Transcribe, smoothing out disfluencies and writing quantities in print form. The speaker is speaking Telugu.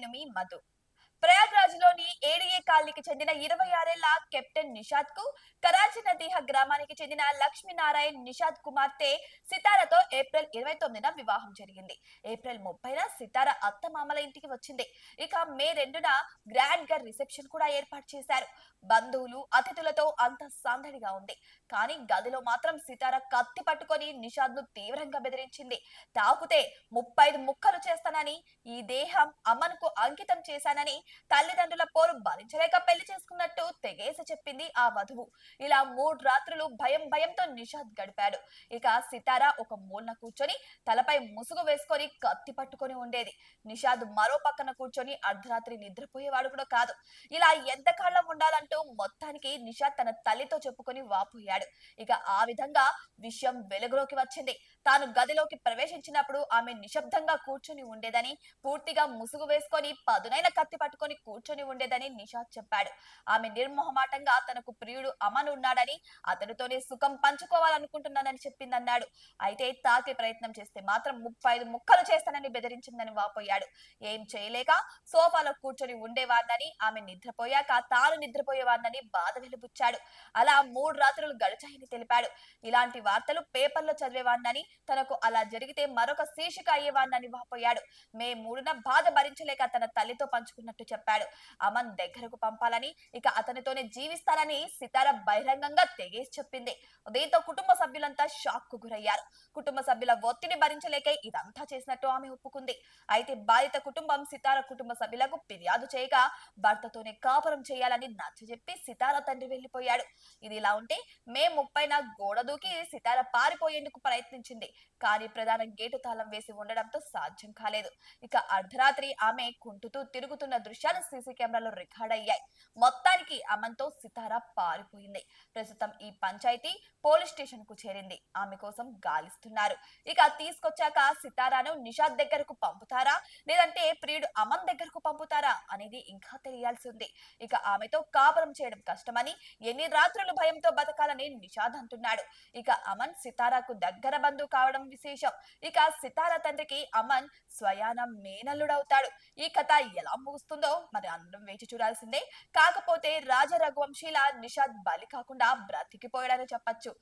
నేను మీ మధు. ప్రయాగ్రాజ్లోని ఏడీఏ కాలనీకి చెందిన 26 ఏళ్ల కెప్టెన్ నిషాద్ కు కరాచీ నదీహ గ్రామానికి చెందిన లక్ష్మీనారాయణ్ నిషాద్ కుమార్తె సితారతో ఏప్రిల్ 29న వివాహం జరిగింది. ఏప్రిల్ 30న సితార అత్తమామల ఇంటికి వచ్చింది. ఇక మే 2న గ్రాండ్ గా రిసెప్షన్ కూడా ఏర్పాటు చేశారు. బంధువులు అతిథులతో అంత సందడిగా ఉంది. కానీ గదిలో మాత్రం సితార కత్తి పట్టుకొని నిషాద్ ను తీవ్రంగా బెదిరించింది. తాకుతే 35 ముక్కలు చేస్తానని, ఈ దేహం అమన్కు అంకితం చేశానని, తల్లిదండ్రుల పోరు భరించలేక పెళ్లి చేసుకున్నట్టు తెగేసి చెప్పింది ఆ వధువు. ఇలా 3 రాత్రులు భయం భయంతో నిషాద్ గడిపాడు. ఇక సితార ఒక మూలన కూర్చొని తలపై ముసుగు వేసుకొని కత్తి పట్టుకొని ఉండేది. నిషాద్ మరో పక్కన కూర్చొని అర్ధరాత్రి నిద్రపోయేవాడు కూడా కాదు. ఇలా ఎంతకాలం ఉండాలంటూ మొత్తానికి నిషాద్ తన తల్లితో చెప్పుకొని వాపోయాడు. ఇక ఆ విధంగా విషయం వెలుగులోకి వచ్చింది. తాను గదిలోకి ప్రవేశించినప్పుడు ఆమె నిశ్శబ్దంగా కూర్చొని ఉండేదని, పూర్తిగా ముసుగు వేసుకొని పదునైన కత్తి పట్టుకొని కూర్చొని ఉండేదని నిషాద్ చెప్పాడు. ఆమె నిర్మోహమాటంగా తనకు ప్రియుడు అమన్ ఉన్నాడని, అతడితోనే సుఖం పంచుకోవాలనుకుంటున్నానని చెప్పిందన్నాడు. అయితే తాకే ప్రయత్నం చేస్తే మాత్రం 35 ముక్కలు చేస్తానని బెదిరించిందని వాపోయాడు. ఏం చేయలేక సోఫాలో కూర్చొని ఉండేవాడినని, ఆమె నిద్రపోయాక తాను నిద్రపోయేవాడినని బాధ వెలిబుచ్చాడు. అలా 3 రాత్రులు గడిచాయని తెలిపాడు. ఇలాంటి వార్తలు పేపర్లో చదివేవాడినని, తనకు అలా జరిగితే మరొక శీర్షిక అయ్యేవాడినని వాపోయాడు. మే 3న బాధ భరించలేక తన తల్లితో పంచుకున్నట్టు చెప్పాడు. అమన్ దగ్గరకు పంపాలని, ఇక అతనితోనే జీవిస్తానని సితార బహిరంగంగా తెగేసి చెప్పింది. దీంతో కుటుంబ సభ్యులంతా షాక్ కు గురయ్యారు. కుటుంబ సభ్యుల ఒత్తిడి భరించలేక ఇదంతా చేసినట్టు ఆమె ఒప్పుకుంది. అయితే బాధిత కుటుంబం సితార కుటుంబ సభ్యులకు ఫిర్యాదు చేయగా భర్తతోనే కాపురం చేయాలని నచ్చజెప్పి సితార తండ్రి వెళ్లిపోయాడు. ఇది ఇలా ఉంటే మే 30న గోడ దూకి సితార పారిపోయేందుకు ప్రయత్నించింది. కానీ ప్రధాన గేటు తాళం వేసి ఉండడంతో సాధ్యం కాలేదు. ఇక అర్ధరాత్రి ఆమె కుంటుతూ తిరుగుతున్న దృశ్యాలు సీసీ కెమెరాలో రికార్డ్ అయ్యాయి. మొత్తానికి అమన్తో సితార పారిపోయింది. ప్రస్తుతం ఈ పంచాయతీ పోలీస్ స్టేషన్ కు చేరింది. ఆమె కోసం గాలిస్తున్నారు. ఇక తీసుకొచ్చాక సితారాను నిషాద్ దగ్గరకు పంపుతారా, లేదంటే ప్రియుడు అమన్ దగ్గరకు పంపుతారా అనేది ఇంకా తెలియాల్సి ఉంది. ఇక ఆమెతో కాపురం చేయడం కష్టమని, ఎన్ని రాత్రులు భయంతో బతకాలని నిషాద్ అంటున్నాడు. ఇక అమన్ సితారాకు దగ్గర బంధువు కావడం విశేషం. ఇక సితార తండ్రికి అమన్ స్వయాన మేనల్లుడవుతాడు. ఈ కథ ఎలా ముగుస్తుందో మరి అందరం వేచి చూడాల్సిందే. కాకపోతే రాజరఘువంశీల నిషాద్ బలి కాకుండా బ్రతికిపోయాడని చెప్పొచ్చు.